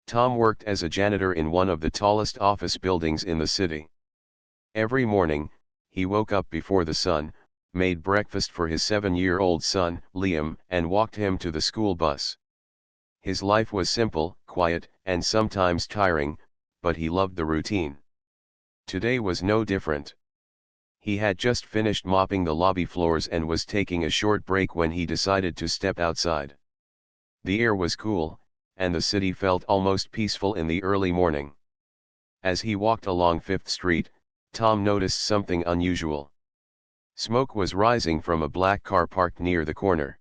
Tom worked as a janitor in one of the tallest office buildings in the city. Every morning, he woke up before the sun, made breakfast for his 7-year-old son, Liam, and walked him to the school bus. His life was simple, quiet, and sometimes tiring, but he loved the routine. Today was no different. He had just finished mopping the lobby floors and was taking a short break when he decided to step outside. The air was cool, and the city felt almost peaceful in the early morning. As he walked along 5th Street, Tom noticed something unusual. Smoke was rising from a black car parked near the corner.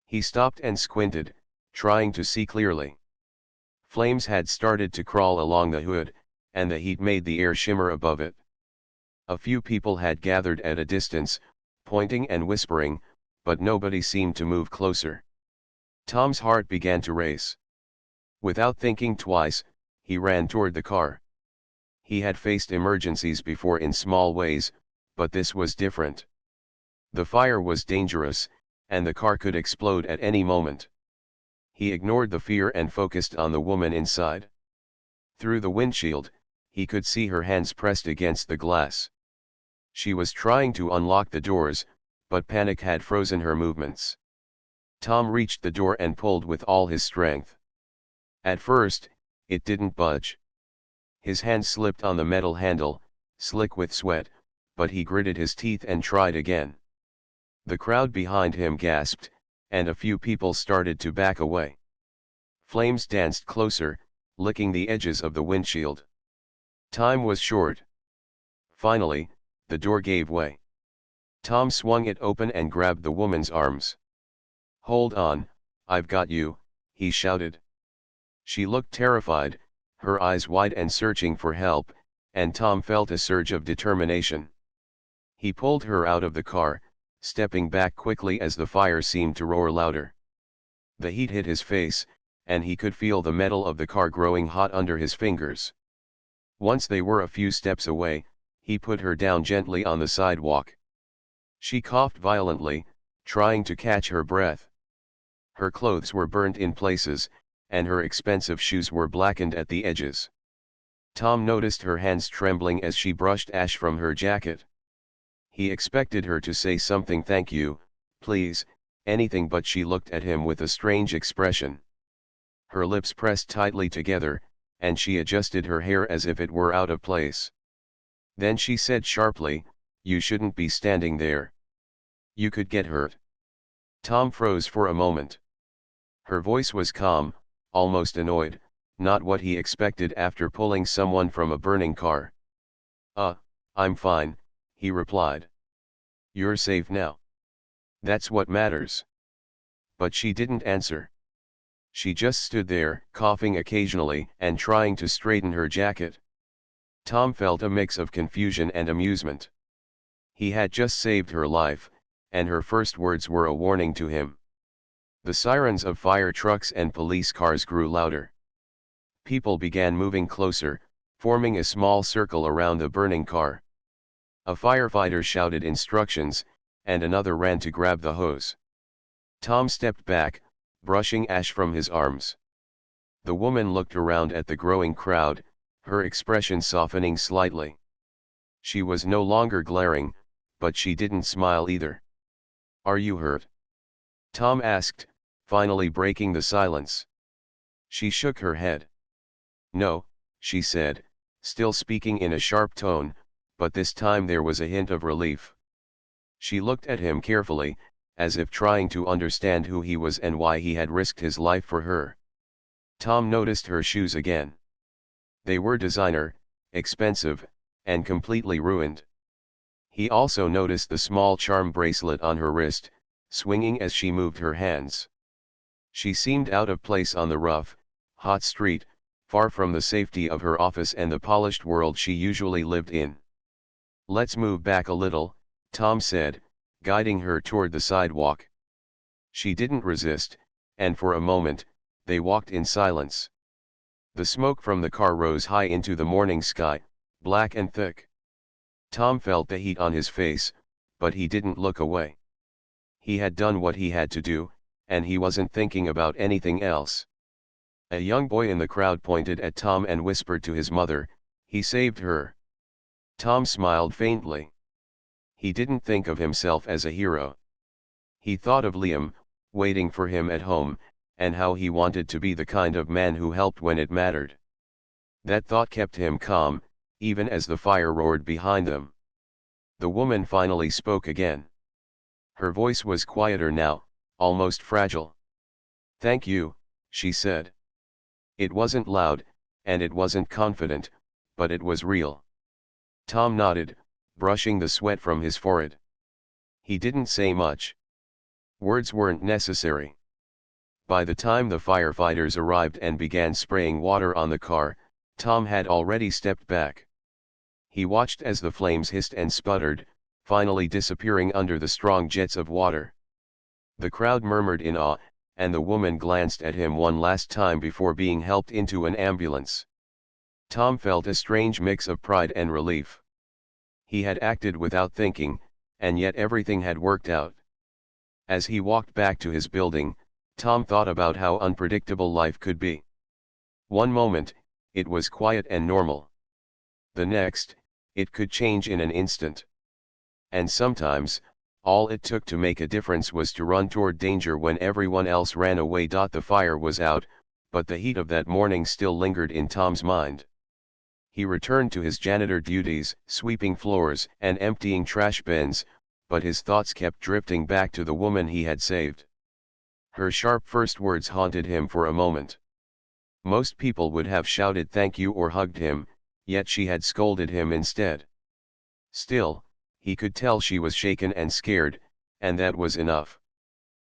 He stopped and squinted, trying to see clearly. Flames had started to crawl along the hood, and the heat made the air shimmer above it. A few people had gathered at a distance, pointing and whispering, but nobody seemed to move closer. Tom's heart began to race. Without thinking twice, he ran toward the car. He had faced emergencies before in small ways, but this was different. The fire was dangerous, and the car could explode at any moment. He ignored the fear and focused on the woman inside. Through the windshield, he could see her hands pressed against the glass. She was trying to unlock the doors, but panic had frozen her movements. Tom reached the door and pulled with all his strength. At first, it didn't budge. His hand slipped on the metal handle, slick with sweat, but he gritted his teeth and tried again. The crowd behind him gasped, and a few people started to back away. Flames danced closer, licking the edges of the windshield. Time was short. Finally, the door gave way. Tom swung it open and grabbed the woman's arms. "Hold on, I've got you," he shouted. She looked terrified, her eyes wide and searching for help, and Tom felt a surge of determination. He pulled her out of the car, stepping back quickly as the fire seemed to roar louder. The heat hit his face, and he could feel the metal of the car growing hot under his fingers. Once they were a few steps away, he put her down gently on the sidewalk. She coughed violently, trying to catch her breath. Her clothes were burnt in places, and her expensive shoes were blackened at the edges. Tom noticed her hands trembling as she brushed ash from her jacket. He expected her to say something, "Thank you, please," anything, but she looked at him with a strange expression. Her lips pressed tightly together, and she adjusted her hair as if it were out of place. Then she said sharply, "You shouldn't be standing there. You could get hurt." Tom froze for a moment. Her voice was calm, almost annoyed, not what he expected after pulling someone from a burning car. I'm fine," he replied. "You're safe now. That's what matters." But she didn't answer. She just stood there, coughing occasionally and trying to straighten her jacket. Tom felt a mix of confusion and amusement. He had just saved her life, and her first words were a warning to him. The sirens of fire trucks and police cars grew louder. People began moving closer, forming a small circle around the burning car. A firefighter shouted instructions, and another ran to grab the hose. Tom stepped back, brushing ash from his arms. The woman looked around at the growing crowd, her expression softening slightly. She was no longer glaring, but she didn't smile either. "Are you hurt?" Tom asked, finally breaking the silence. She shook her head. "No," she said, still speaking in a sharp tone, but this time there was a hint of relief. She looked at him carefully, as if trying to understand who he was and why he had risked his life for her. Tom noticed her shoes again. They were designer, expensive, and completely ruined. He also noticed the small charm bracelet on her wrist, swinging as she moved her hands. She seemed out of place on the rough, hot street, far from the safety of her office and the polished world she usually lived in. "Let's move back a little," Tom said, guiding her toward the sidewalk. She didn't resist, and for a moment, they walked in silence. The smoke from the car rose high into the morning sky, black and thick. Tom felt the heat on his face, but he didn't look away. He had done what he had to do, and he wasn't thinking about anything else. A young boy in the crowd pointed at Tom and whispered to his mother, "He saved her." Tom smiled faintly. He didn't think of himself as a hero. He thought of Liam, waiting for him at home, and how he wanted to be the kind of man who helped when it mattered. That thought kept him calm, even as the fire roared behind them. The woman finally spoke again. Her voice was quieter now, almost fragile. "Thank you," she said. It wasn't loud, and it wasn't confident, but it was real. Tom nodded, brushing the sweat from his forehead. He didn't say much. Words weren't necessary. By the time the firefighters arrived and began spraying water on the car, Tom had already stepped back. He watched as the flames hissed and sputtered, finally disappearing under the strong jets of water. The crowd murmured in awe, and the woman glanced at him one last time before being helped into an ambulance. Tom felt a strange mix of pride and relief. He had acted without thinking, and yet everything had worked out. As he walked back to his building, Tom thought about how unpredictable life could be. One moment, it was quiet and normal. The next, it could change in an instant. And sometimes, all it took to make a difference was to run toward danger when everyone else ran away. The fire was out, but the heat of that morning still lingered in Tom's mind. He returned to his janitor duties, sweeping floors and emptying trash bins, but his thoughts kept drifting back to the woman he had saved. Her sharp first words haunted him for a moment. Most people would have shouted thank you or hugged him, yet she had scolded him instead. Still, he could tell she was shaken and scared, and that was enough.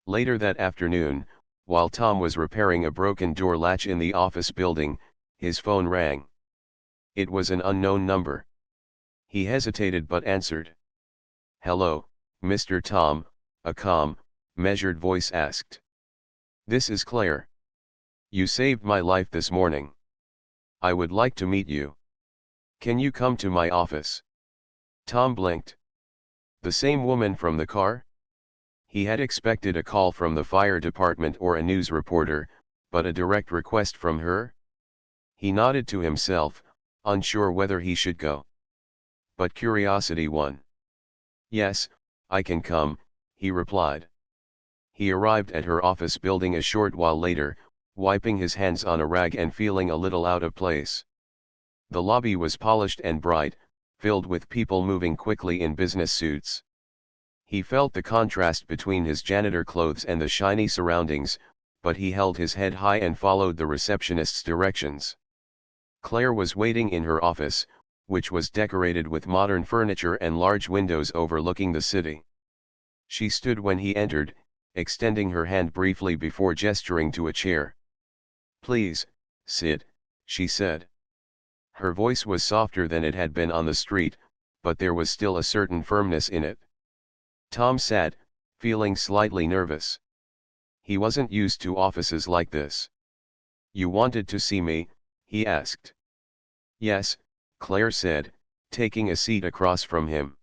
Later that afternoon, while Tom was repairing a broken door latch in the office building, his phone rang. It was an unknown number. He hesitated but answered. "Hello, Mr. Tom," a calm, measured voice asked. "This is Claire. You saved my life this morning. I would like to meet you. Can you come to my office?" Tom blinked. The same woman from the car? He had expected a call from the fire department or a news reporter, but a direct request from her? He nodded to himself, unsure whether he should go. But curiosity won. "Yes, I can come," he replied. He arrived at her office building a short while later, wiping his hands on a rag and feeling a little out of place. The lobby was polished and bright, filled with people moving quickly in business suits. He felt the contrast between his janitor clothes and the shiny surroundings, but he held his head high and followed the receptionist's directions. Claire was waiting in her office, which was decorated with modern furniture and large windows overlooking the city. She stood when he entered, extending her hand briefly before gesturing to a chair. "Please, sit," she said. Her voice was softer than it had been on the street, but there was still a certain firmness in it. Tom sat, feeling slightly nervous. He wasn't used to offices like this. "You wanted to see me?" he asked. "Yes," Claire said, taking a seat across from him.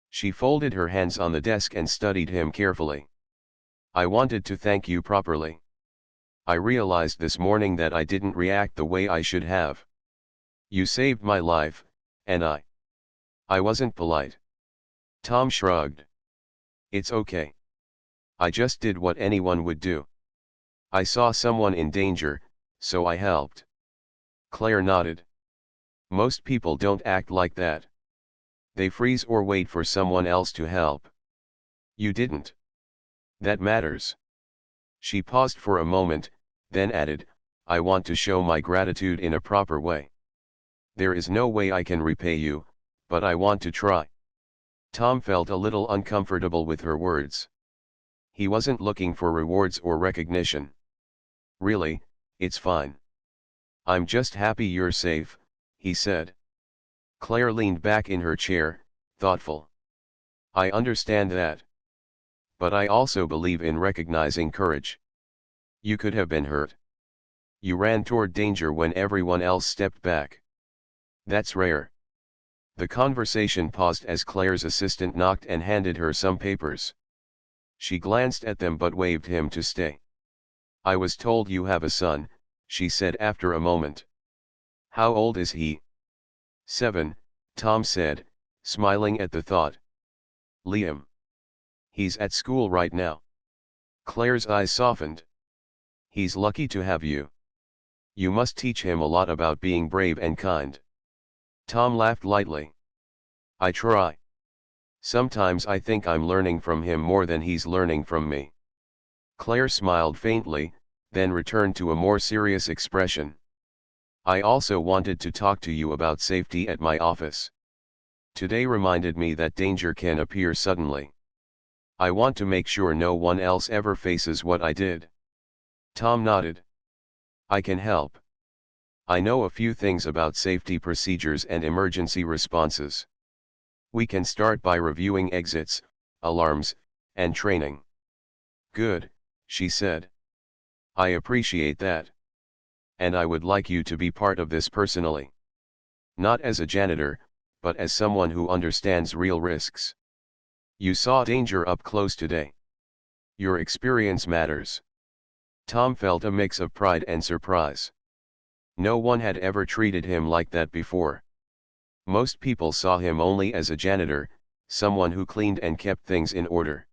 She folded her hands on the desk and studied him carefully. "I wanted to thank you properly. I realized this morning that I didn't react the way I should have. You saved my life, and I wasn't polite." Tom shrugged. "It's okay. I just did what anyone would do. I saw someone in danger, so I helped." Claire nodded. "Most people don't act like that. They freeze or wait for someone else to help. You didn't. That matters." She paused for a moment, then added, "I want to show my gratitude in a proper way. There is no way I can repay you, but I want to try." Tom felt a little uncomfortable with her words. He wasn't looking for rewards or recognition. "Really, it's fine. I'm just happy you're safe," he said. Claire leaned back in her chair, thoughtful. "I understand that. But I also believe in recognizing courage. You could have been hurt. You ran toward danger when everyone else stepped back. That's rare." The conversation paused as Claire's assistant knocked and handed her some papers. She glanced at them but waved him to stay. "I was told you have a son," she said after a moment. How old is he? 7, Tom said, smiling at the thought. Liam. He's at school right now. Claire's eyes softened. He's lucky to have you. You must teach him a lot about being brave and kind. Tom laughed lightly. I try. Sometimes I think I'm learning from him more than he's learning from me. Claire smiled faintly, then returned to a more serious expression. I also wanted to talk to you about safety at my office. Today reminded me that danger can appear suddenly. I want to make sure no one else ever faces what I did. Tom nodded. I can help. I know a few things about safety procedures and emergency responses. We can start by reviewing exits, alarms, and training. Good, she said. I appreciate that. And I would like you to be part of this personally. Not as a janitor, but as someone who understands real risks. You saw danger up close today. Your experience matters. Tom felt a mix of pride and surprise. No one had ever treated him like that before. Most people saw him only as a janitor, someone who cleaned and kept things in order.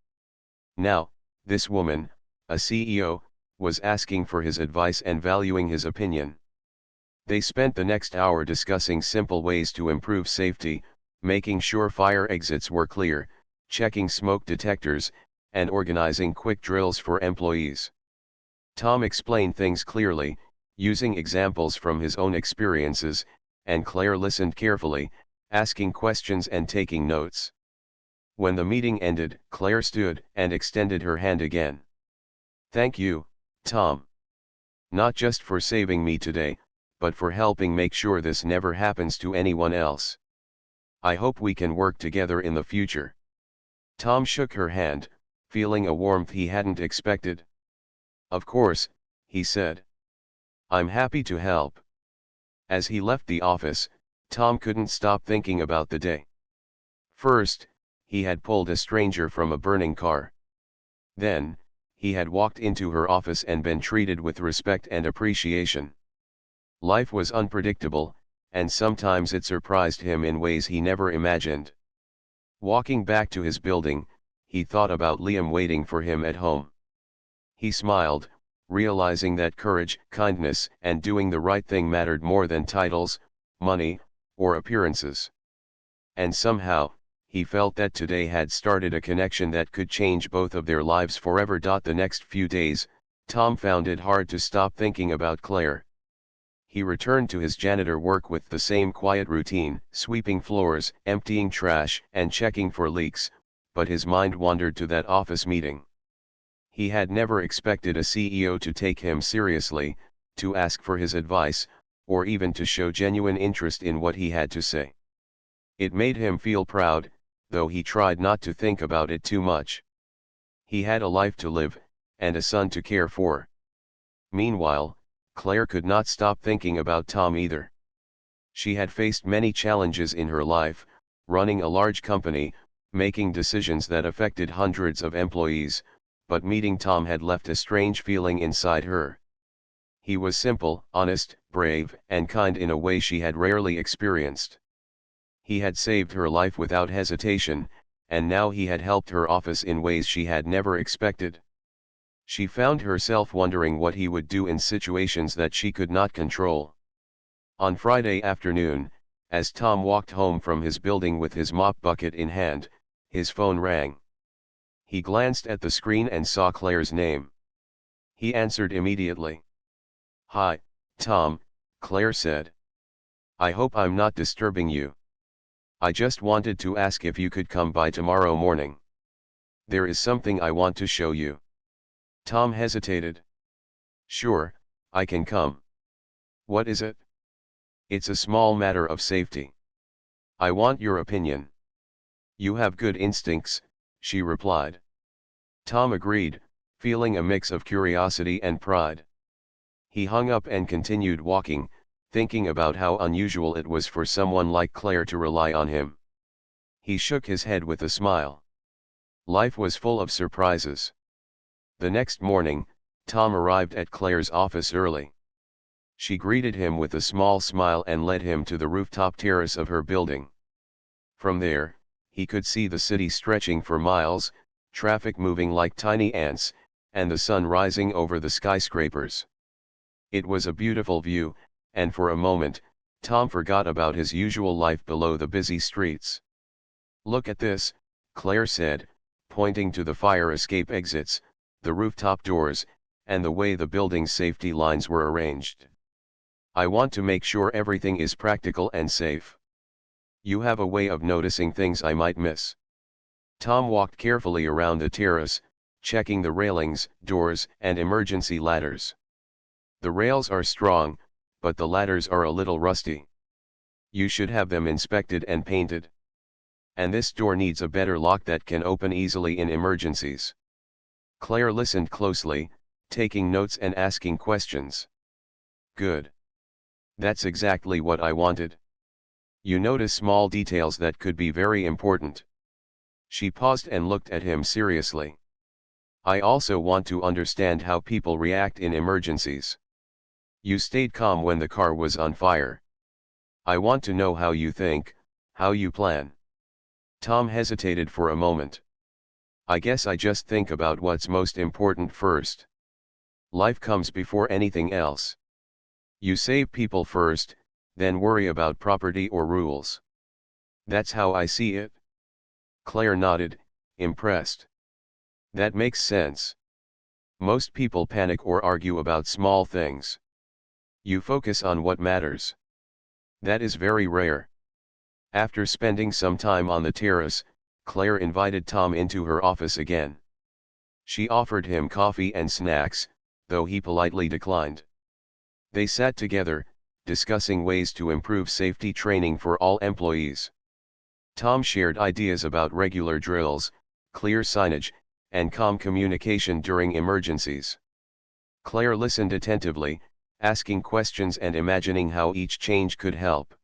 Now, this woman, a CEO, was asking for his advice and valuing his opinion. They spent the next hour discussing simple ways to improve safety, making sure fire exits were clear, checking smoke detectors, and organizing quick drills for employees. Tom explained things clearly, using examples from his own experiences, and Claire listened carefully, asking questions and taking notes. When the meeting ended, Claire stood and extended her hand again. Thank you, Tom. Not just for saving me today, but for helping make sure this never happens to anyone else. I hope we can work together in the future. Tom shook her hand, feeling a warmth he hadn't expected. Of course, he said. I'm happy to help. As he left the office, Tom couldn't stop thinking about the day. First, he had pulled a stranger from a burning car. Then, he had walked into her office and been treated with respect and appreciation. Life was unpredictable, and sometimes it surprised him in ways he never imagined. Walking back to his building, he thought about Liam waiting for him at home. He smiled, realizing that courage, kindness, and doing the right thing mattered more than titles, money, or appearances. And somehow, he felt that today had started a connection that could change both of their lives forever. The next few days, Tom found it hard to stop thinking about Claire. He returned to his janitor work with the same quiet routine, sweeping floors, emptying trash, and checking for leaks, but his mind wandered to that office meeting. He had never expected a CEO to take him seriously, to ask for his advice, or even to show genuine interest in what he had to say. It made him feel proud, though he tried not to think about it too much. He had a life to live, and a son to care for. Meanwhile, Claire could not stop thinking about Tom either. She had faced many challenges in her life, running a large company, making decisions that affected hundreds of employees, but meeting Tom had left a strange feeling inside her. He was simple, honest, brave, and kind in a way she had rarely experienced. He had saved her life without hesitation, and now he had helped her office in ways she had never expected. She found herself wondering what he would do in situations that she could not control. On Friday afternoon, as Tom walked home from his building with his mop bucket in hand, his phone rang. He glanced at the screen and saw Claire's name. He answered immediately. Hi, Tom, Claire said. I hope I'm not disturbing you. I just wanted to ask if you could come by tomorrow morning. There is something I want to show you. Tom hesitated. Sure, I can come. What is it? It's a small matter of safety. I want your opinion. You have good instincts, she replied. Tom agreed, feeling a mix of curiosity and pride. He hung up and continued walking, thinking about how unusual it was for someone like Claire to rely on him. He shook his head with a smile. Life was full of surprises. The next morning, Tom arrived at Claire's office early. She greeted him with a small smile and led him to the rooftop terrace of her building. From there, he could see the city stretching for miles, traffic moving like tiny ants, and the sun rising over the skyscrapers. It was a beautiful view, and for a moment, Tom forgot about his usual life below the busy streets. "Look at this," Claire said, pointing to the fire escape exits, the rooftop doors, and the way the building's safety lines were arranged. "I want to make sure everything is practical and safe. You have a way of noticing things I might miss." Tom walked carefully around the terrace, checking the railings, doors, and emergency ladders. "The rails are strong, but the ladders are a little rusty. You should have them inspected and painted. And this door needs a better lock that can open easily in emergencies." Claire listened closely, taking notes and asking questions. "Good. That's exactly what I wanted. You notice small details that could be very important." She paused and looked at him seriously. "I also want to understand how people react in emergencies. You stayed calm when the car was on fire. I want to know how you think, how you plan." Tom hesitated for a moment. "I guess I just think about what's most important first. Life comes before anything else. You save people first, then worry about property or rules. That's how I see it." Claire nodded, impressed. "That makes sense. Most people panic or argue about small things. You focus on what matters. That is very rare." After spending some time on the terrace, Claire invited Tom into her office again. She offered him coffee and snacks, though he politely declined. They sat together, discussing ways to improve safety training for all employees. Tom shared ideas about regular drills, clear signage, and calm communication during emergencies. Claire listened attentively, asking questions and imagining how each change could help.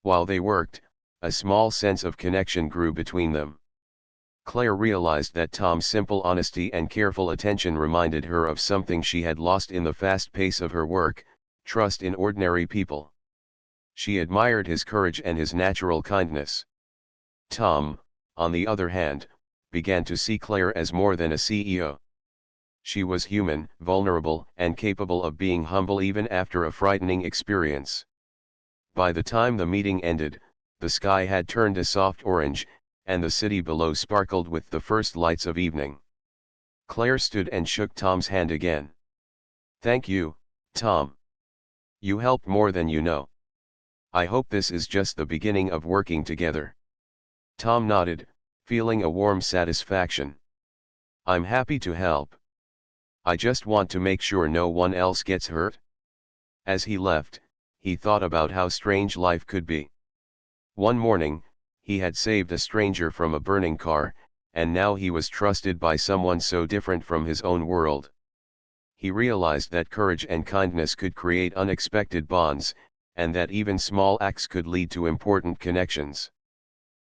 While they worked, a small sense of connection grew between them. Claire realized that Tom's simple honesty and careful attention reminded her of something she had lost in the fast pace of her work: trust in ordinary people. She admired his courage and his natural kindness. Tom, on the other hand, began to see Claire as more than a CEO. She was human, vulnerable, and capable of being humble even after a frightening experience. By the time the meeting ended, the sky had turned a soft orange, and the city below sparkled with the first lights of evening. Claire stood and shook Tom's hand again. "Thank you, Tom. You helped more than you know. I hope this is just the beginning of working together." Tom nodded, feeling a warm satisfaction. "I'm happy to help. I just want to make sure no one else gets hurt." As he left, he thought about how strange life could be. One morning, he had saved a stranger from a burning car, and now he was trusted by someone so different from his own world. He realized that courage and kindness could create unexpected bonds, and that even small acts could lead to important connections.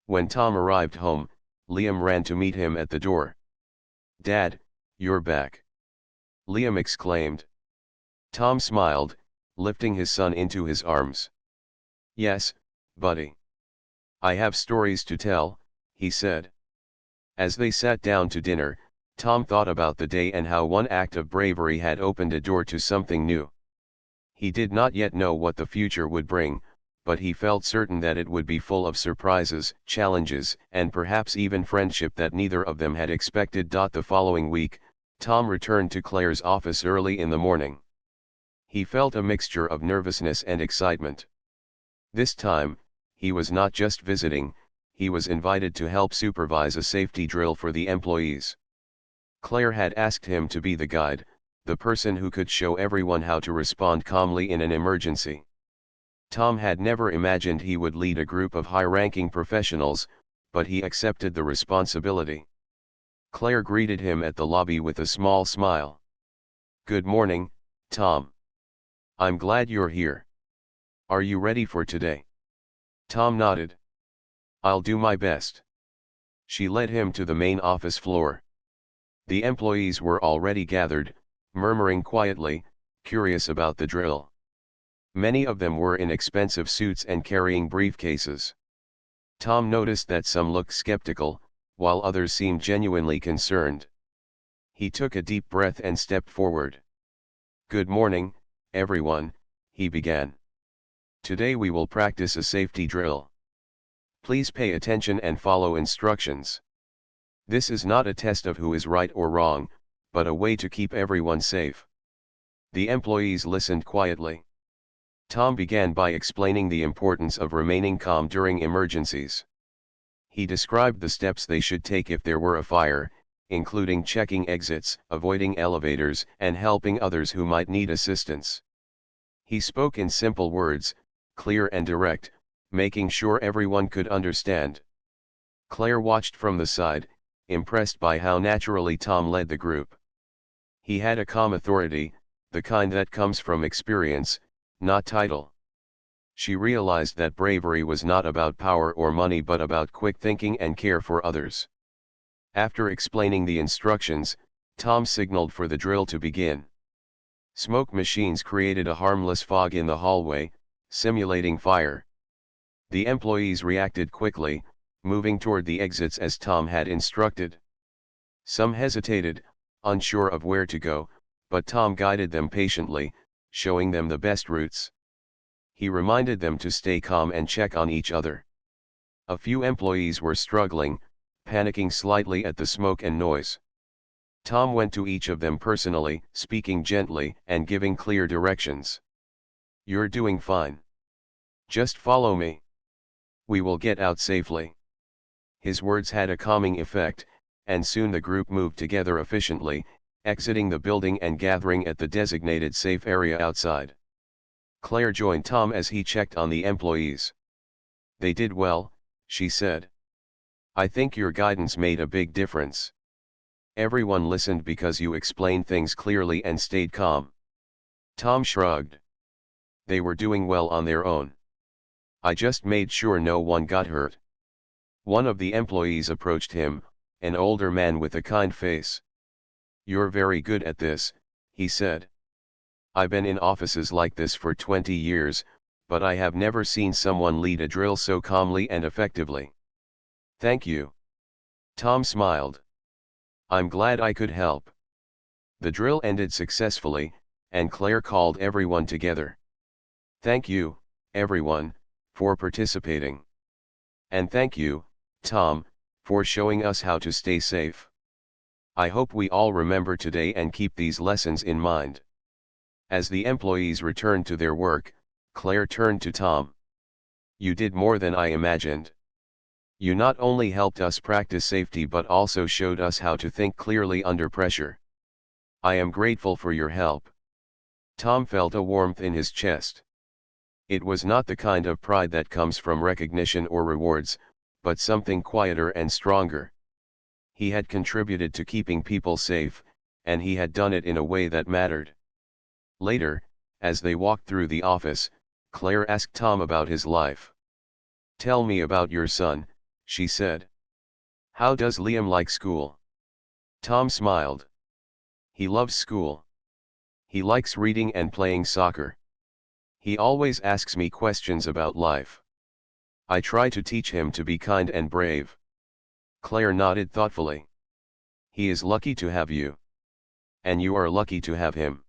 When Tom arrived home, Liam ran to meet him at the door. "Dad, you're back!" Liam exclaimed. Tom smiled, lifting his son into his arms. "Yes, buddy. I have stories to tell," he said. As they sat down to dinner, Tom thought about the day and how one act of bravery had opened a door to something new. He did not yet know what the future would bring, but he felt certain that it would be full of surprises, challenges, and perhaps even friendship that neither of them had expected. The following week, Tom returned to Claire's office early in the morning. He felt a mixture of nervousness and excitement. This time, he was not just visiting, he was invited to help supervise a safety drill for the employees. Claire had asked him to be the guide, the person who could show everyone how to respond calmly in an emergency. Tom had never imagined he would lead a group of high-ranking professionals, but he accepted the responsibility. Claire greeted him at the lobby with a small smile. "Good morning, Tom. I'm glad you're here. Are you ready for today?" Tom nodded. "I'll do my best." She led him to the main office floor. The employees were already gathered, murmuring quietly, curious about the drill. Many of them were in expensive suits and carrying briefcases. Tom noticed that some looked skeptical, while others seemed genuinely concerned. He took a deep breath and stepped forward. "Good morning, everyone," he began. "Today we will practice a safety drill. Please pay attention and follow instructions. This is not a test of who is right or wrong, but a way to keep everyone safe." The employees listened quietly. Tom began by explaining the importance of remaining calm during emergencies. He described the steps they should take if there were a fire, including checking exits, avoiding elevators, and helping others who might need assistance. He spoke in simple words, clear and direct, making sure everyone could understand. Claire watched from the side, impressed by how naturally Tom led the group. He had a calm authority, the kind that comes from experience, not title. She realized that bravery was not about power or money but about quick thinking and care for others. After explaining the instructions, Tom signaled for the drill to begin. Smoke machines created a harmless fog in the hallway, simulating fire. The employees reacted quickly, moving toward the exits as Tom had instructed. Some hesitated, unsure of where to go, but Tom guided them patiently, showing them the best routes. He reminded them to stay calm and check on each other. A few employees were struggling, panicking slightly at the smoke and noise. Tom went to each of them personally, speaking gently and giving clear directions. "You're doing fine. Just follow me. We will get out safely." His words had a calming effect, and soon the group moved together efficiently, exiting the building and gathering at the designated safe area outside. Claire joined Tom as he checked on the employees. "They did well," she said. "I think your guidance made a big difference. Everyone listened because you explained things clearly and stayed calm." Tom shrugged. "They were doing well on their own. I just made sure no one got hurt." One of the employees approached him, an older man with a kind face. "You're very good at this," he said. "I've been in offices like this for 20 years, but I have never seen someone lead a drill so calmly and effectively." "Thank you." Tom smiled. "I'm glad I could help." The drill ended successfully, and Claire called everyone together. "Thank you, everyone, for participating. And thank you, Tom, for showing us how to stay safe. I hope we all remember today and keep these lessons in mind." As the employees returned to their work, Claire turned to Tom. "You did more than I imagined. You not only helped us practice safety but also showed us how to think clearly under pressure. I am grateful for your help." Tom felt a warmth in his chest. It was not the kind of pride that comes from recognition or rewards, but something quieter and stronger. He had contributed to keeping people safe, and he had done it in a way that mattered. Later, as they walked through the office, Claire asked Tom about his life. "Tell me about your son," she said. "How does Liam like school?" Tom smiled. "He loves school. He likes reading and playing soccer. He always asks me questions about life. I try to teach him to be kind and brave." Claire nodded thoughtfully. "He is lucky to have you. And you are lucky to have him.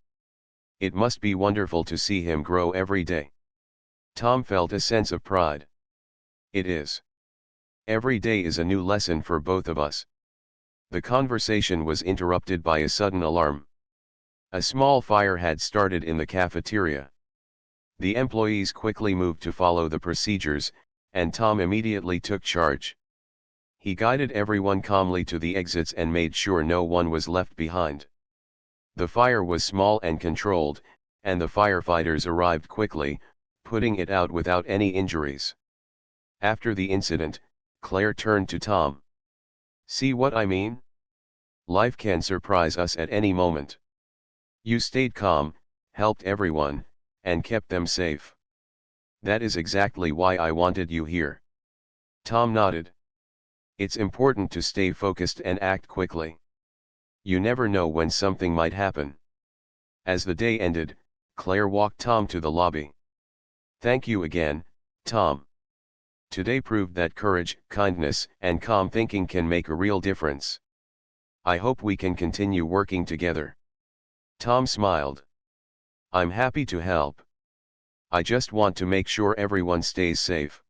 It must be wonderful to see him grow every day." Tom felt a sense of pride. "It is. Every day is a new lesson for both of us." The conversation was interrupted by a sudden alarm. A small fire had started in the cafeteria. The employees quickly moved to follow the procedures, and Tom immediately took charge. He guided everyone calmly to the exits and made sure no one was left behind. The fire was small and controlled, and the firefighters arrived quickly, putting it out without any injuries. After the incident, Claire turned to Tom. "See what I mean? Life can surprise us at any moment. You stayed calm, helped everyone, and kept them safe. That is exactly why I wanted you here." Tom nodded. "It's important to stay focused and act quickly. You never know when something might happen." As the day ended, Claire walked Tom to the lobby. Thank you again, Tom. Today proved that courage, kindness, and calm thinking can make a real difference. I hope we can continue working together. Tom smiled. I'm happy to help. I just want to make sure everyone stays safe.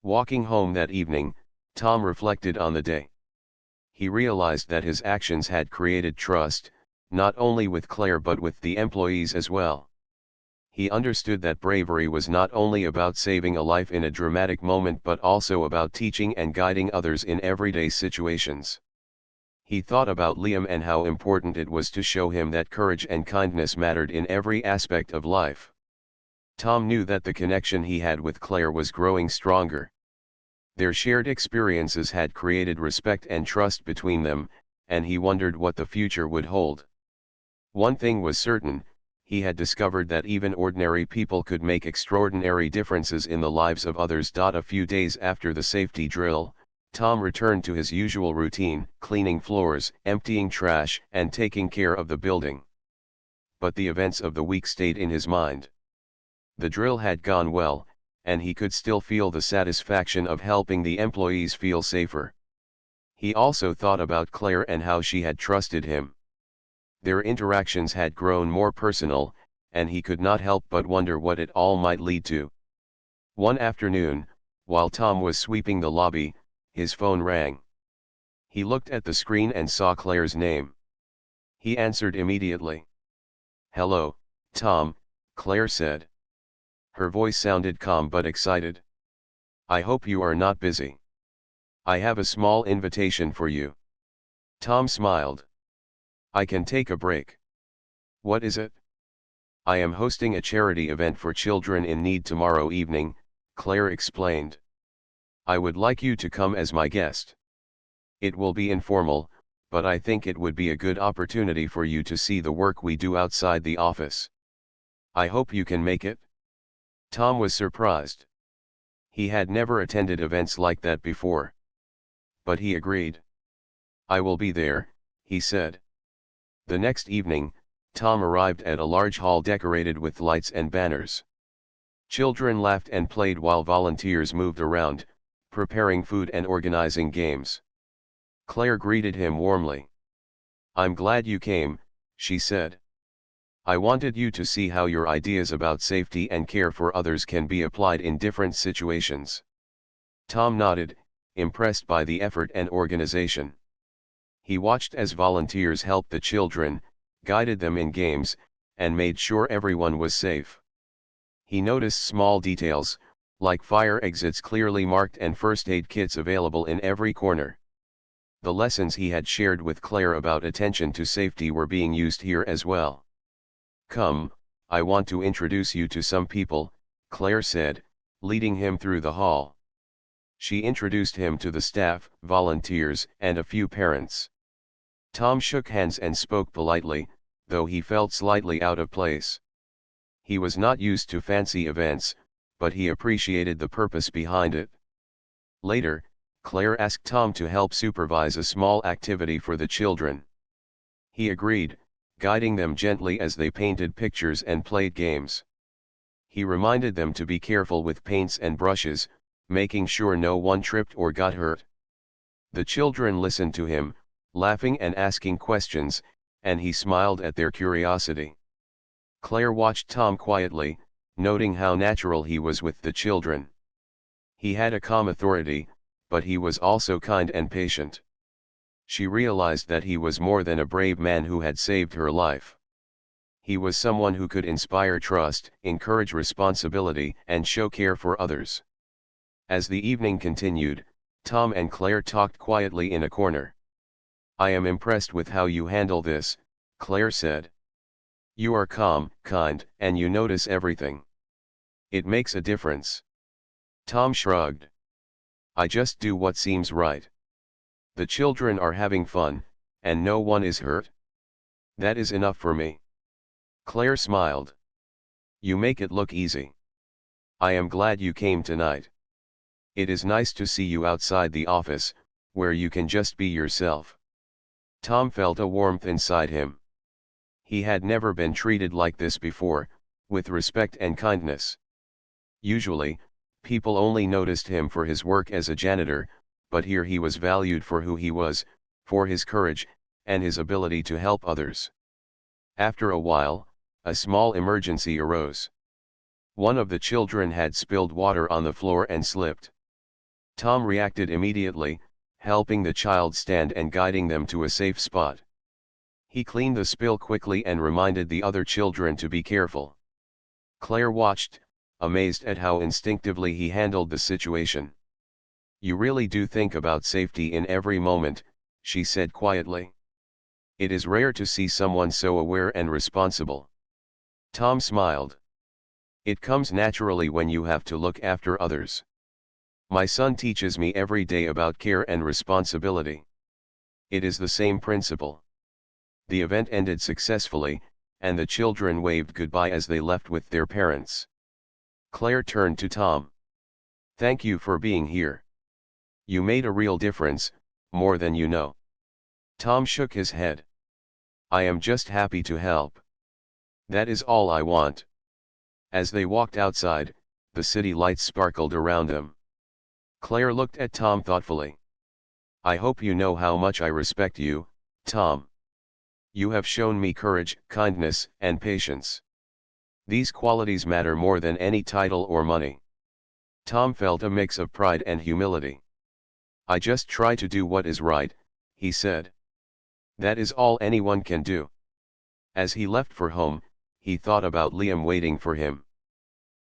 Walking home that evening, Tom reflected on the day. He realized that his actions had created trust, not only with Claire but with the employees as well. He understood that bravery was not only about saving a life in a dramatic moment but also about teaching and guiding others in everyday situations. He thought about Liam and how important it was to show him that courage and kindness mattered in every aspect of life. Tom knew that the connection he had with Claire was growing stronger. Their shared experiences had created respect and trust between them, and he wondered what the future would hold. One thing was certain: he had discovered that even ordinary people could make extraordinary differences in the lives of others. A few days after the safety drill, Tom returned to his usual routine, cleaning floors, emptying trash, and taking care of the building. But the events of the week stayed in his mind. The drill had gone well, and he could still feel the satisfaction of helping the employees feel safer. He also thought about Claire and how she had trusted him. Their interactions had grown more personal, and he could not help but wonder what it all might lead to. One afternoon, while Tom was sweeping the lobby, his phone rang. He looked at the screen and saw Claire's name. He answered immediately. "Hello, Tom," Claire said. Her voice sounded calm but excited. "I hope you are not busy. I have a small invitation for you." Tom smiled. "I can take a break." "What is it?" "I am hosting a charity event for children in need tomorrow evening," Claire explained. "I would like you to come as my guest. It will be informal, but I think it would be a good opportunity for you to see the work we do outside the office. I hope you can make it." Tom was surprised. He had never attended events like that before. But he agreed. "I will be there," he said. The next evening, Tom arrived at a large hall decorated with lights and banners. Children laughed and played while volunteers moved around, preparing food and organizing games. Claire greeted him warmly. "I'm glad you came," she said. "I wanted you to see how your ideas about safety and care for others can be applied in different situations." Tom nodded, impressed by the effort and organization. He watched as volunteers helped the children, guided them in games, and made sure everyone was safe. He noticed small details, like fire exits clearly marked and first aid kits available in every corner. The lessons he had shared with Claire about attention to safety were being used here as well. "Come, I want to introduce you to some people," Claire said, leading him through the hall. She introduced him to the staff, volunteers, and a few parents. Tom shook hands and spoke politely, though he felt slightly out of place. He was not used to fancy events, but he appreciated the purpose behind it. Later, Claire asked Tom to help supervise a small activity for the children. He agreed, guiding them gently as they painted pictures and played games. He reminded them to be careful with paints and brushes, making sure no one tripped or got hurt. The children listened to him, laughing and asking questions, and he smiled at their curiosity. Claire watched Tom quietly, noting how natural he was with the children. He had a calm authority, but he was also kind and patient. She realized that he was more than a brave man who had saved her life. He was someone who could inspire trust, encourage responsibility, and show care for others. As the evening continued, Tom and Claire talked quietly in a corner. "I am impressed with how you handle this," Claire said. "You are calm, kind, and you notice everything. It makes a difference." Tom shrugged. "I just do what seems right. The children are having fun, and no one is hurt. That is enough for me." Claire smiled. "You make it look easy. I am glad you came tonight. It is nice to see you outside the office, where you can just be yourself." Tom felt a warmth inside him. He had never been treated like this before, with respect and kindness. Usually, people only noticed him for his work as a janitor, but here he was valued for who he was, for his courage, and his ability to help others. After a while, a small emergency arose. One of the children had spilled water on the floor and slipped. Tom reacted immediately, helping the child stand and guiding them to a safe spot. He cleaned the spill quickly and reminded the other children to be careful. Claire watched, amazed at how instinctively he handled the situation. "You really do think about safety in every moment," she said quietly. "It is rare to see someone so aware and responsible." Tom smiled. "It comes naturally when you have to look after others. My son teaches me every day about care and responsibility. It is the same principle." The event ended successfully, and the children waved goodbye as they left with their parents. Claire turned to Tom. "Thank you for being here. You made a real difference, more than you know." Tom shook his head. "I am just happy to help. That is all I want." As they walked outside, the city lights sparkled around them. Claire looked at Tom thoughtfully. "I hope you know how much I respect you, Tom. You have shown me courage, kindness, and patience. These qualities matter more than any title or money." Tom felt a mix of pride and humility. "I just try to do what is right," he said. "That is all anyone can do." As he left for home, he thought about Liam waiting for him.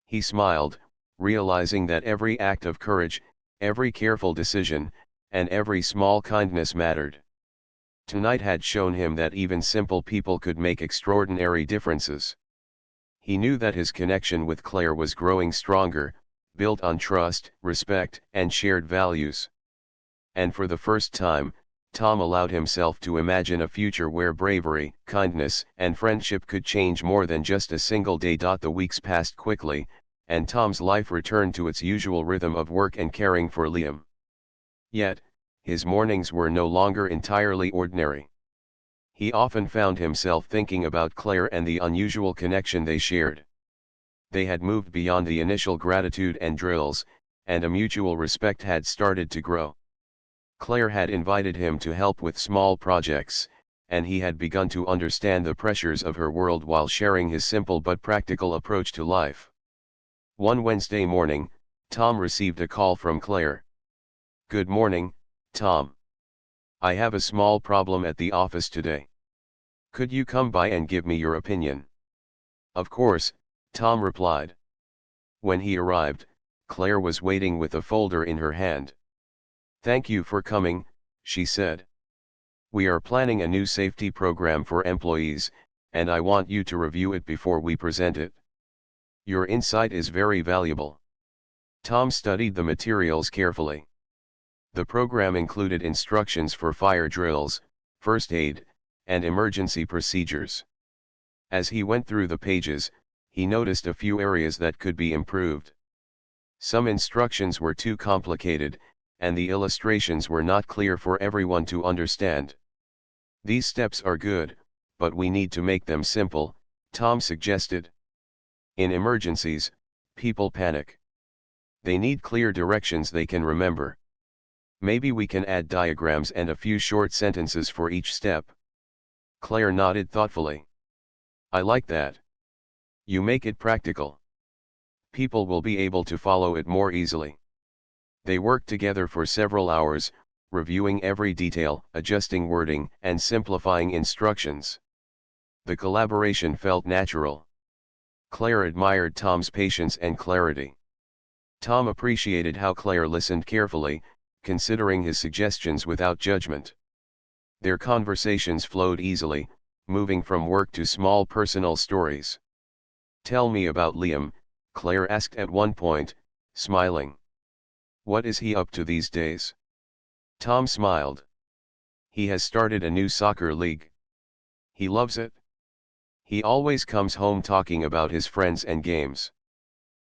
He smiled, realizing that every act of courage, every careful decision, and every small kindness mattered. Tonight had shown him that even simple people could make extraordinary differences. He knew that his connection with Claire was growing stronger, built on trust, respect, and shared values. And for the first time, Tom allowed himself to imagine a future where bravery, kindness, and friendship could change more than just a single day. The weeks passed quickly, and Tom's life returned to its usual rhythm of work and caring for Liam. Yet, his mornings were no longer entirely ordinary. He often found himself thinking about Claire and the unusual connection they shared. They had moved beyond the initial gratitude and drills, and a mutual respect had started to grow. Claire had invited him to help with small projects, and he had begun to understand the pressures of her world while sharing his simple but practical approach to life. One Wednesday morning, Tom received a call from Claire. "Good morning, Tom. I have a small problem at the office today. Could you come by and give me your opinion?" "Of course," Tom replied. When he arrived, Claire was waiting with a folder in her hand. "Thank you for coming," she said. "We are planning a new safety program for employees, and I want you to review it before we present it. Your insight is very valuable." Tom studied the materials carefully. The program included instructions for fire drills, first aid, and emergency procedures. As he went through the pages, he noticed a few areas that could be improved. Some instructions were too complicated, and the illustrations were not clear for everyone to understand. "These steps are good, but we need to make them simple," Tom suggested. "In emergencies, people panic. They need clear directions they can remember. Maybe we can add diagrams and a few short sentences for each step." Claire nodded thoughtfully. "I like that. You make it practical. People will be able to follow it more easily." They worked together for several hours, reviewing every detail, adjusting wording, and simplifying instructions. The collaboration felt natural. Claire admired Tom's patience and clarity. Tom appreciated how Claire listened carefully, considering his suggestions without judgment. Their conversations flowed easily, moving from work to small personal stories. "Tell me about Liam," Claire asked at one point, smiling. "What is he up to these days?" Tom smiled. "He has started a new soccer league. He loves it. He always comes home talking about his friends and games.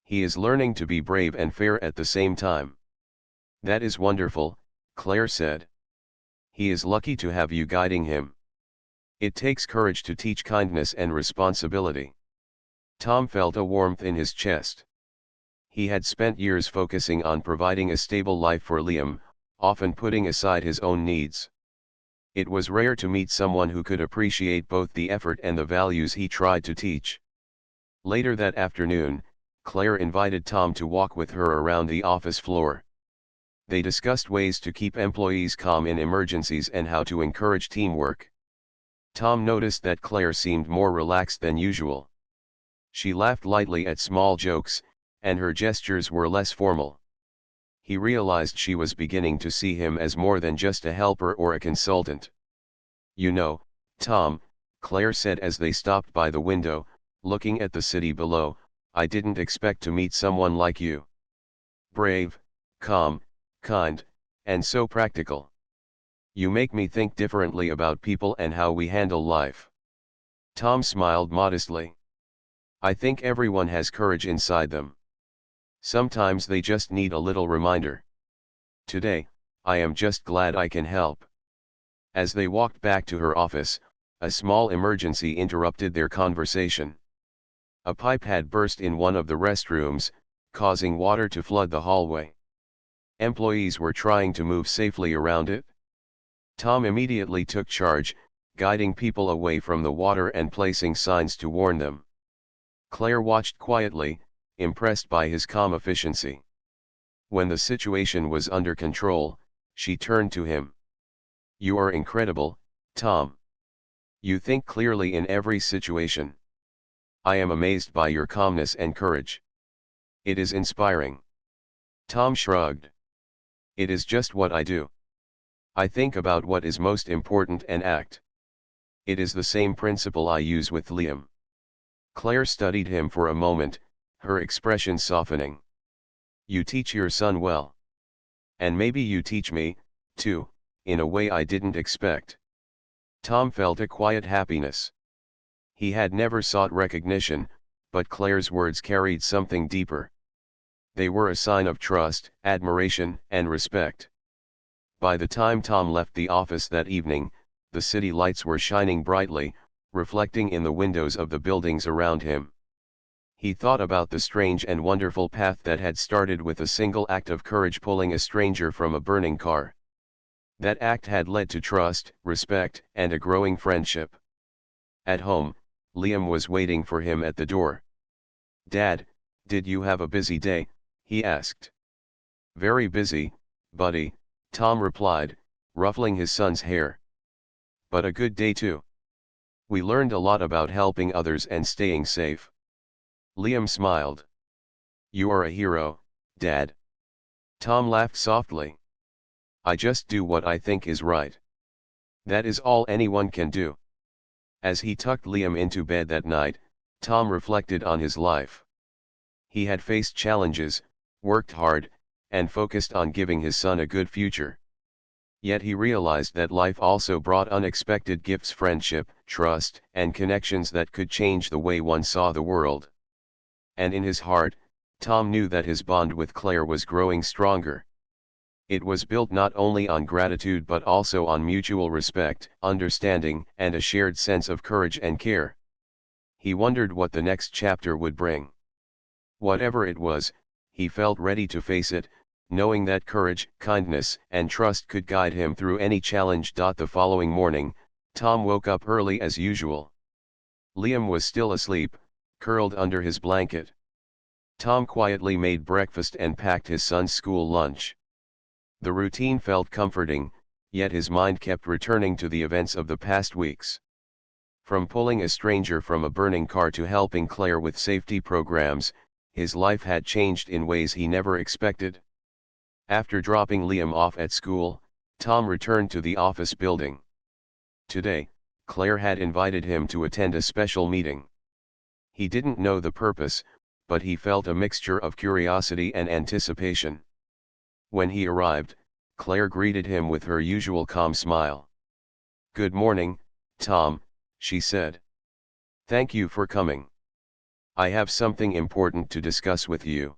He is learning to be brave and fair at the same time." "That is wonderful," Claire said. "He is lucky to have you guiding him. It takes courage to teach kindness and responsibility." Tom felt a warmth in his chest. He had spent years focusing on providing a stable life for Liam, often putting aside his own needs. It was rare to meet someone who could appreciate both the effort and the values he tried to teach. Later that afternoon, Claire invited Tom to walk with her around the office floor. They discussed ways to keep employees calm in emergencies and how to encourage teamwork. Tom noticed that Claire seemed more relaxed than usual. She laughed lightly at small jokes, and her gestures were less formal. He realized she was beginning to see him as more than just a helper or a consultant. "You know, Tom," Claire said as they stopped by the window, looking at the city below, "I didn't expect to meet someone like you. Brave, calm, kind, and so practical. You make me think differently about people and how we handle life." Tom smiled modestly. "I think everyone has courage inside them. Sometimes they just need a little reminder. Today, I am just glad I can help." As they walked back to her office, a small emergency interrupted their conversation. A pipe had burst in one of the restrooms, causing water to flood the hallway. Employees were trying to move safely around it. Tom immediately took charge, guiding people away from the water and placing signs to warn them. Claire watched quietly, impressed by his calm efficiency. When the situation was under control, she turned to him. "You are incredible, Tom. You think clearly in every situation. I am amazed by your calmness and courage. It is inspiring." Tom shrugged. "It is just what I do. I think about what is most important and act. It is the same principle I use with Liam." Claire studied him for a moment, her expression softening. "You teach your son well. And maybe you teach me, too, in a way I didn't expect." Tom felt a quiet happiness. He had never sought recognition, but Claire's words carried something deeper. They were a sign of trust, admiration, and respect. By the time Tom left the office that evening, the city lights were shining brightly, reflecting in the windows of the buildings around him. He thought about the strange and wonderful path that had started with a single act of courage pulling a stranger from a burning car. That act had led to trust, respect, and a growing friendship. At home, Liam was waiting for him at the door. "Dad, did you have a busy day?" he asked. "Very busy, buddy," Tom replied, ruffling his son's hair. "But a good day too. We learned a lot about helping others and staying safe." Liam smiled. "You are a hero, Dad." Tom laughed softly. "I just do what I think is right. That is all anyone can do." As he tucked Liam into bed that night, Tom reflected on his life. He had faced challenges, worked hard, and focused on giving his son a good future. Yet he realized that life also brought unexpected gifts: friendship, trust, and connections that could change the way one saw the world. And in his heart, Tom knew that his bond with Claire was growing stronger. It was built not only on gratitude but also on mutual respect, understanding, and a shared sense of courage and care. He wondered what the next chapter would bring. Whatever it was, he felt ready to face it, knowing that courage, kindness, and trust could guide him through any challenge. The following morning, Tom woke up early as usual. Liam was still asleep, curled under his blanket. Tom quietly made breakfast and packed his son's school lunch. The routine felt comforting, yet his mind kept returning to the events of the past weeks. From pulling a stranger from a burning car to helping Claire with safety programs, his life had changed in ways he never expected. After dropping Liam off at school, Tom returned to the office building. Today, Claire had invited him to attend a special meeting. He didn't know the purpose, but he felt a mixture of curiosity and anticipation. When he arrived, Claire greeted him with her usual calm smile. "Good morning, Tom," she said. "Thank you for coming. I have something important to discuss with you."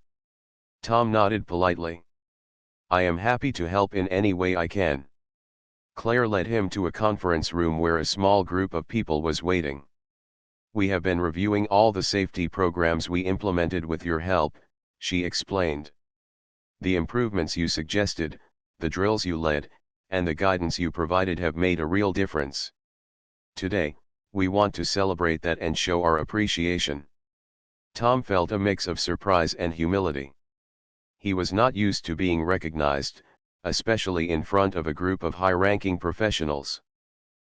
Tom nodded politely. "I am happy to help in any way I can." Claire led him to a conference room where a small group of people was waiting. "We have been reviewing all the safety programs we implemented with your help," she explained. The improvements you suggested, the drills you led, and the guidance you provided have made a real difference. Today, we want to celebrate that and show our appreciation. Tom felt a mix of surprise and humility. He was not used to being recognized, especially in front of a group of high-ranking professionals.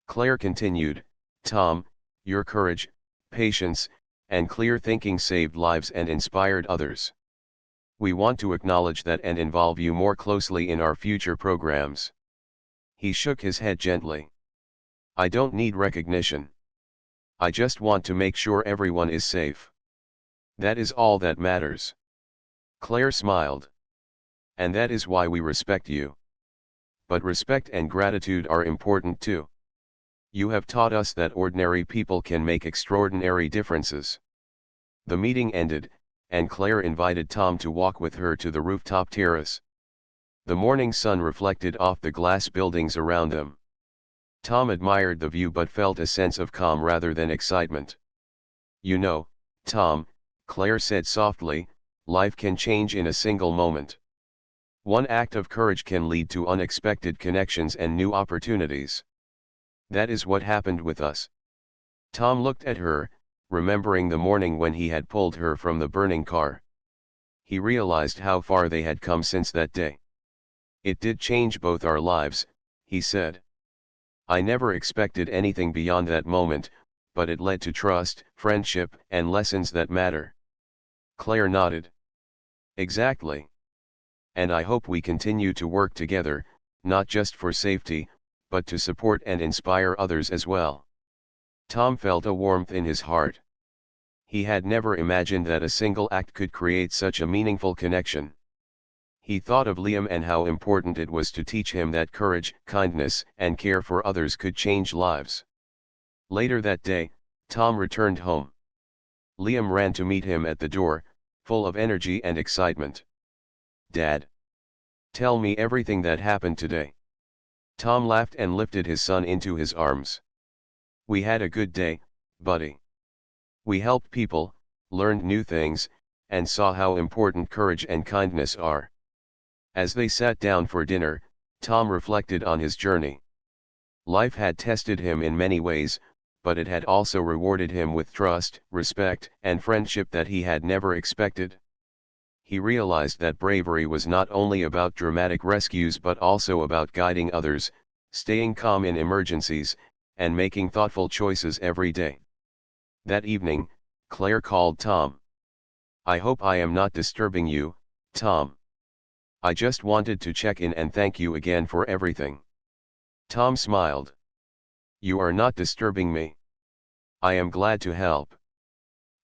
Claire continued, "Tom, your courage, patience, and clear thinking saved lives and inspired others. We want to acknowledge that and involve you more closely in our future programs." He shook his head gently. "I don't need recognition. I just want to make sure everyone is safe. That is all that matters." Claire smiled. "And that is why we respect you. But respect and gratitude are important too. You have taught us that ordinary people can make extraordinary differences." The meeting ended, and Claire invited Tom to walk with her to the rooftop terrace. The morning sun reflected off the glass buildings around them. Tom admired the view but felt a sense of calm rather than excitement. "You know, Tom," Claire said softly, "life can change in a single moment. One act of courage can lead to unexpected connections and new opportunities. That is what happened with us." Tom looked at her, remembering the morning when he had pulled her from the burning car. He realized how far they had come since that day. "It did change both our lives," he said. "I never expected anything beyond that moment, but it led to trust, friendship, and lessons that matter." Claire nodded. "Exactly. And I hope we continue to work together, not just for safety, but to support and inspire others as well." Tom felt a warmth in his heart. He had never imagined that a single act could create such a meaningful connection. He thought of Liam and how important it was to teach him that courage, kindness, and care for others could change lives. Later that day, Tom returned home. Liam ran to meet him at the door, full of energy and excitement. "Dad, tell me everything that happened today." Tom laughed and lifted his son into his arms. "We had a good day, buddy. We helped people, learned new things, and saw how important courage and kindness are." As they sat down for dinner, Tom reflected on his journey. Life had tested him in many ways, but it had also rewarded him with trust, respect, and friendship that he had never expected. He realized that bravery was not only about dramatic rescues but also about guiding others, staying calm in emergencies, and making thoughtful choices every day. That evening, Claire called Tom. "I hope I am not disturbing you, Tom. I just wanted to check in and thank you again for everything." Tom smiled. "You are not disturbing me. I am glad to help.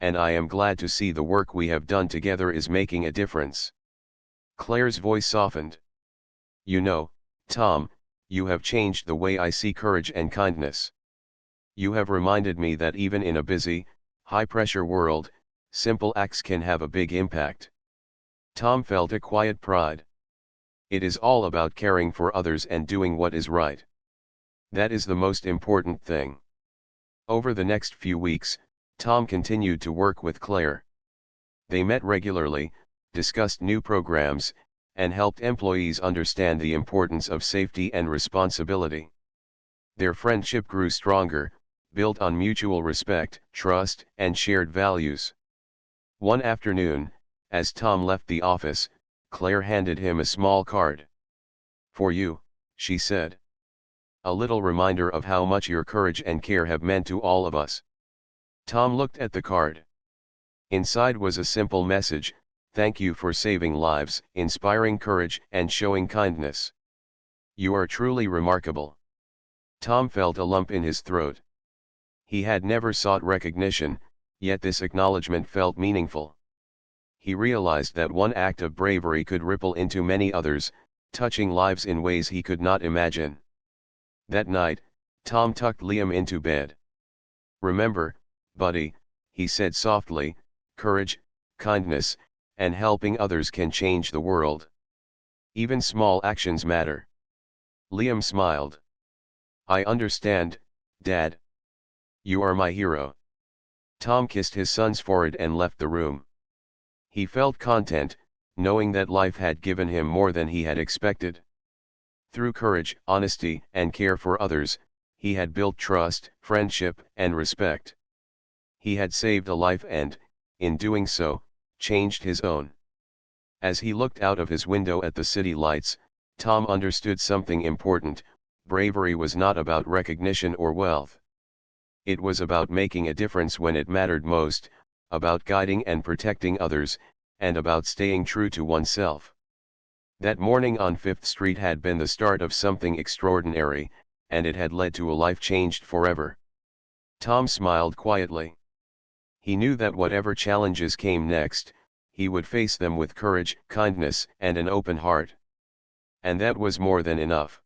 And I am glad to see the work we have done together is making a difference." Claire's voice softened. "You know, Tom, you have changed the way I see courage and kindness. You have reminded me that even in a busy, high-pressure world, simple acts can have a big impact." Tom felt a quiet pride. It is all about caring for others and doing what is right. That is the most important thing. Over the next few weeks, Tom continued to work with Claire. They met regularly, discussed new programs, and helped employees understand the importance of safety and responsibility. Their friendship grew stronger, built on mutual respect, trust, and shared values. One afternoon, as Tom left the office, Claire handed him a small card. "For you," she said. "A little reminder of how much your courage and care have meant to all of us." Tom looked at the card. Inside was a simple message: "Thank you for saving lives, inspiring courage, and showing kindness. You are truly remarkable." Tom felt a lump in his throat. He had never sought recognition, yet this acknowledgement felt meaningful. He realized that one act of bravery could ripple into many others, touching lives in ways he could not imagine. That night, Tom tucked Liam into bed. "Remember, buddy," he said softly, "courage, kindness, and helping others can change the world. Even small actions matter." Liam smiled. "I understand, Dad. You are my hero." Tom kissed his son's forehead and left the room. He felt content, knowing that life had given him more than he had expected. Through courage, honesty, and care for others, he had built trust, friendship, and respect. He had saved a life and, in doing so, changed his own. As he looked out of his window at the city lights, Tom understood something important: bravery was not about recognition or wealth. It was about making a difference when it mattered most, about guiding and protecting others, and about staying true to oneself. That morning on 5th Street had been the start of something extraordinary, and it had led to a life changed forever. Tom smiled quietly. He knew that whatever challenges came next, he would face them with courage, kindness, and an open heart. And that was more than enough.